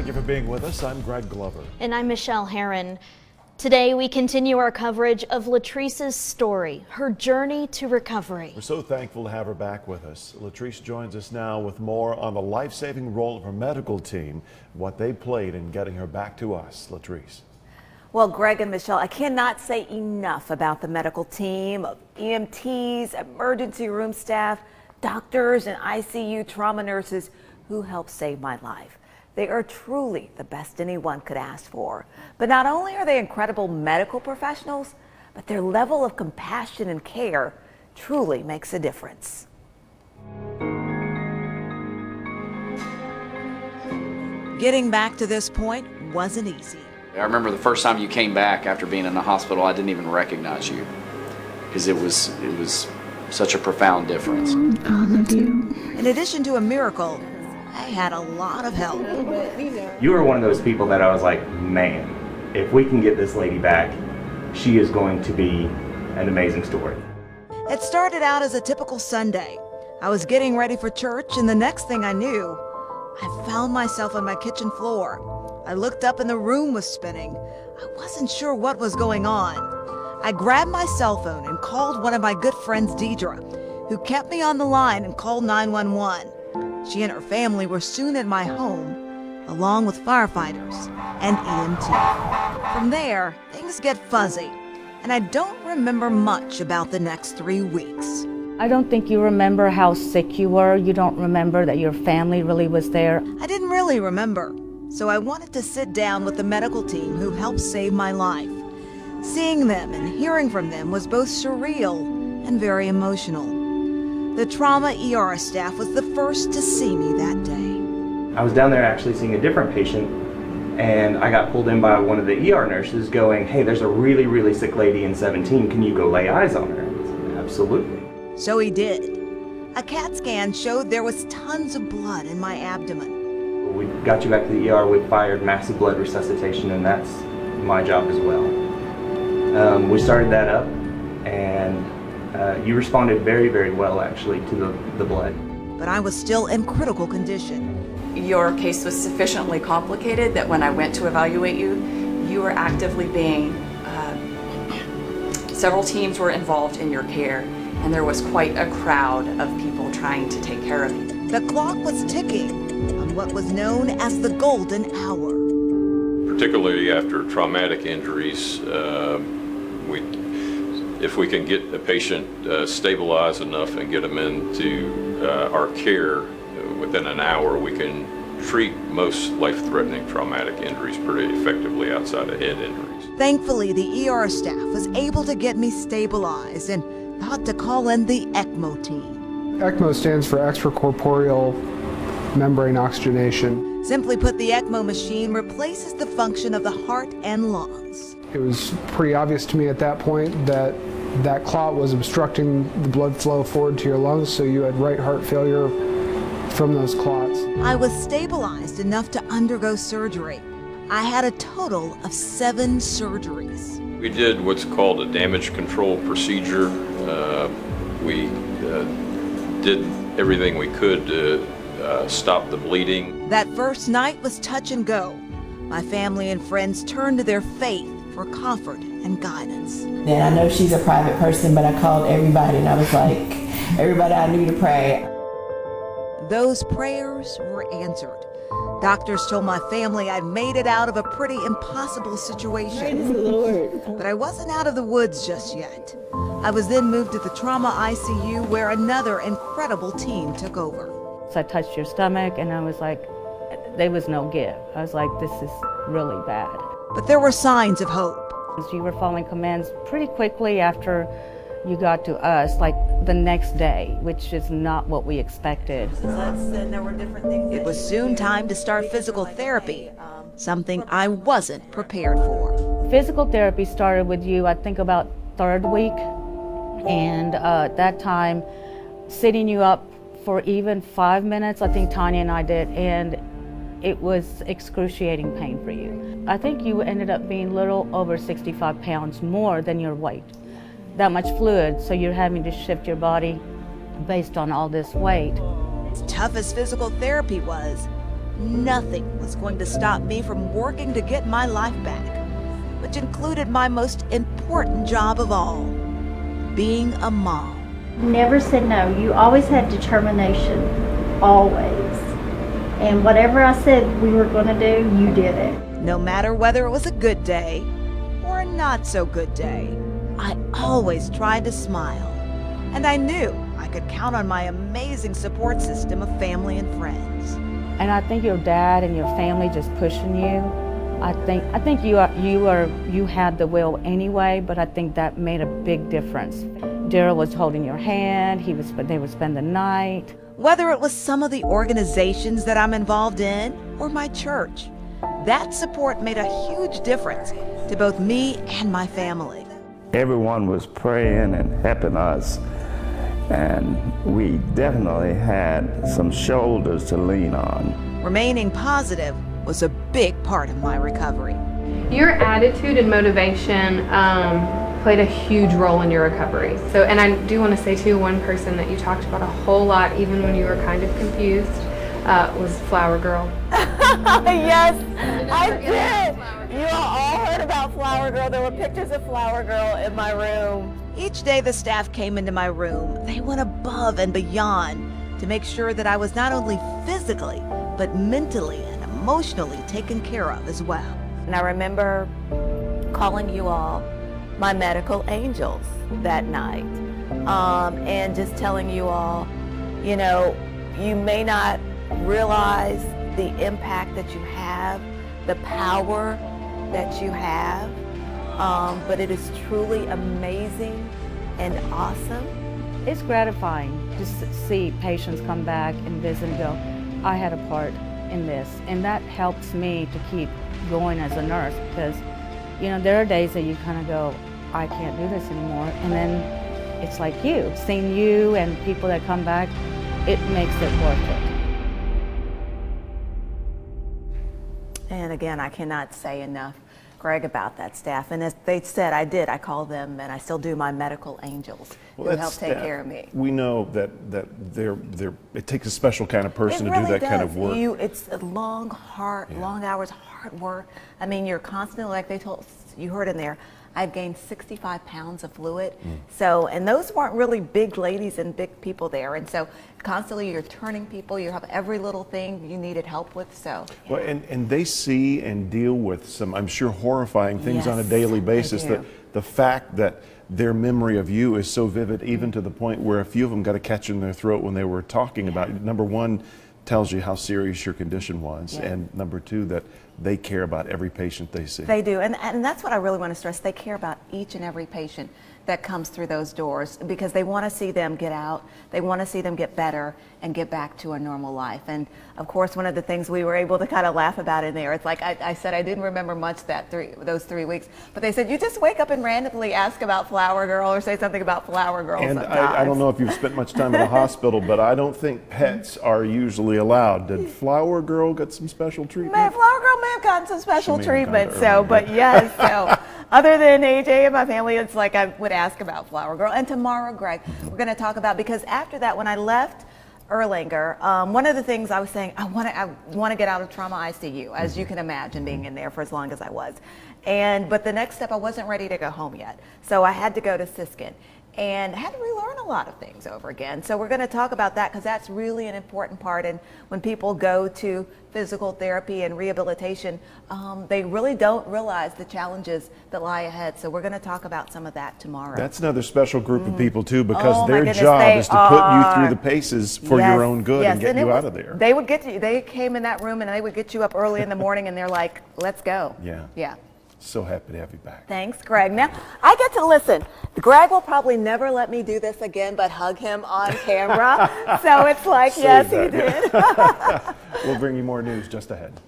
Thank you for being with us. I'm Greg Glover. And I'm Michelle Herron. Today we continue our coverage of LaTrice's story, her journey to recovery. We're so thankful to have her back with us. LaTrice joins us now with more on the life-saving role of her medical team, what they played in getting her back to us. LaTrice. Well, Greg and Michelle, I cannot say enough about the medical team of EMTs, emergency room staff, doctors, and ICU trauma nurses who helped save my life. They are truly the best anyone could ask for. But not only are they incredible medical professionals, but their level of compassion and care truly makes a difference. Getting back to this point wasn't easy. I remember the first time you came back after being in the hospital, I didn't even recognize you because it was such a profound difference. I love you. In addition to a miracle, I had a lot of help. You were one of those people that I was like, man, if we can get this lady back, she is going to be an amazing story. It started out as a typical Sunday. I was getting ready for church, and the next thing I knew, I found myself on my kitchen floor. I looked up and the room was spinning. I wasn't sure what was going on. I grabbed my cell phone and called one of my good friends, Deidre, who kept me on the line and called 911. She and her family were soon at my home, along with firefighters and EMT. From there, things get fuzzy, and I don't remember much about the next 3 weeks. I don't think you remember how sick you were. You don't remember that your family really was there. I didn't really remember, so I wanted to sit down with the medical team who helped save my life. Seeing them and hearing from them was both surreal and very emotional. The trauma ER staff was the first to see me that day. I was down there actually seeing a different patient, and I got pulled in by one of the ER nurses going, hey, there's a really, really sick lady in 17. Can you go lay eyes on her? I said, absolutely. So he did. A CAT scan showed there was tons of blood in my abdomen. We got you back to the ER, we fired massive blood resuscitation, and that's my job as well. We started that up, and you responded very, very well, actually, to the blood. But I was still in critical condition. Your case was sufficiently complicated that when I went to evaluate you, you were actively being, several teams were involved in your care, and there was quite a crowd of people trying to take care of you. The clock was ticking on what was known as the golden hour. Particularly after traumatic injuries, if we can get a patient stabilized enough and get them into our care within an hour, we can treat most life-threatening traumatic injuries pretty effectively outside of head injuries. Thankfully, the ER staff was able to get me stabilized and thought to call in the ECMO team. ECMO stands for extracorporeal membrane oxygenation. Simply put, the ECMO machine replaces the function of the heart and lungs. It was pretty obvious to me at that point that that clot was obstructing the blood flow forward to your lungs, so you had right heart failure from those clots. I was stabilized enough to undergo surgery. I had a total of 7 surgeries. We did what's called a damage control procedure. We did everything we could to stop the bleeding. That first night was touch and go. My family and friends turned to their faith for comfort and guidance. Then I know she's a private person, but I called everybody and I was like, everybody I knew to pray. Those prayers were answered. Doctors told my family I'd made it out of a pretty impossible situation. Praise the Lord. But I wasn't out of the woods just yet. I was then moved to the trauma ICU where another incredible team took over. So I touched your stomach and I was like, there was no give. I was like, this is really bad. But there were signs of hope. You were following commands pretty quickly after you got to us, like the next day, which is not what we expected. It was soon time to start physical therapy, something I wasn't prepared for. Physical therapy started with you, I think, about 3rd week. And at that time, sitting you up for even 5 minutes, I think Tanya and I did, and it was excruciating pain for you. I think you ended up being a little over 65 pounds more than your weight. That much fluid, so you're having to shift your body based on all this weight. As tough as physical therapy was, nothing was going to stop me from working to get my life back, which included my most important job of all, being a mom. Never said no. You always had determination, always. And whatever I said we were going to do, you did it. No matter whether it was a good day or a not so good day, I always tried to smile. And I knew I could count on my amazing support system of family and friends. And I think your dad and your family just pushing you. I think you had the will anyway, but I think that made a big difference. Daryl was holding your hand. They would spend the night. Whether it was some of the organizations that I'm involved in or my church, that support made a huge difference to both me and my family. Everyone was praying and helping us, and we definitely had some shoulders to lean on. Remaining positive was a big part of my recovery. Your attitude and motivation played a huge role in your recovery. So, and I do want to say too, one person that you talked about a whole lot, even when you were kind of confused, was Flower Girl. Yes, I did. You all heard about Flower Girl. There were pictures of Flower Girl in my room. Each day the staff came into my room, they went above and beyond to make sure that I was not only physically, but mentally and emotionally taken care of as well. And I remember calling you all my medical angels that night, and just telling you all, you know, you may not realize the impact that you have, the power that you have, but it is truly amazing and awesome. It's gratifying just to see patients come back and visit and go, I had a part in this. And that helps me to keep going as a nurse, because, you know, there are days that you kind of go, I can't do this anymore. And then it's like seeing you and people that come back, it makes it worth it. And again, I cannot say enough, Greg, about that staff. And as they said, I call them, and I still do, my medical angels, who help take care of me. We know that it takes a special kind of person to do that kind of work. It's a long hours, hard work. I mean, you're constantly, like they told, you heard in there, I've gained 65 pounds of fluid. So, and those weren't really big ladies and big people there. And so constantly you're turning people, you have every little thing you needed help with, so. Well, and they see and deal with some, I'm sure, horrifying things on a daily basis. That the fact that their memory of you is so vivid, even to the point where a few of them got a catch in their throat when they were talking about you. Number one, tells you how serious your condition was, and number two, that they care about every patient they see. They do, and that's what I really want to stress. They care about each and every patient that comes through those doors, because they want to see them get out, they want to see them get better and get back to a normal life. And of course, one of the things we were able to kind of laugh about in there, it's like I said I didn't remember much those 3 weeks, but they said you just wake up and randomly ask about Flower Girl or say something about Flower Girl. And I don't know if you've spent much time in a hospital, but I don't think pets are usually allowed. Did Flower Girl get some special treatment? Flower Girl may have gotten some special treatment, but yes, so other than AJ and my family, it's like I would ask about Flower Girl. And tomorrow, Greg, we're going to talk about, because after that, when I left Erlanger, one of the things I was saying, I want to get out of trauma ICU, as you can imagine, being in there for as long as I was. But the next step, I wasn't ready to go home yet. So I had to go to Siskin and had to relearn a lot of things over again. So we're going to talk about that, because that's really an important part. And when people go to physical therapy and rehabilitation, they really don't realize the challenges that lie ahead. So we're going to talk about some of that tomorrow. That's another special group of people too, because their job is to put you through the paces for your own good and get you out of there. They would get you. They came in that room and they would get you up early in the morning, and they're like, "Let's go." Yeah. So happy to have you back. Thanks, Greg. Now, I get to listen. Greg will probably never let me do this again, but hug him on camera. So it's like, yes, he did. We'll bring you more news just ahead.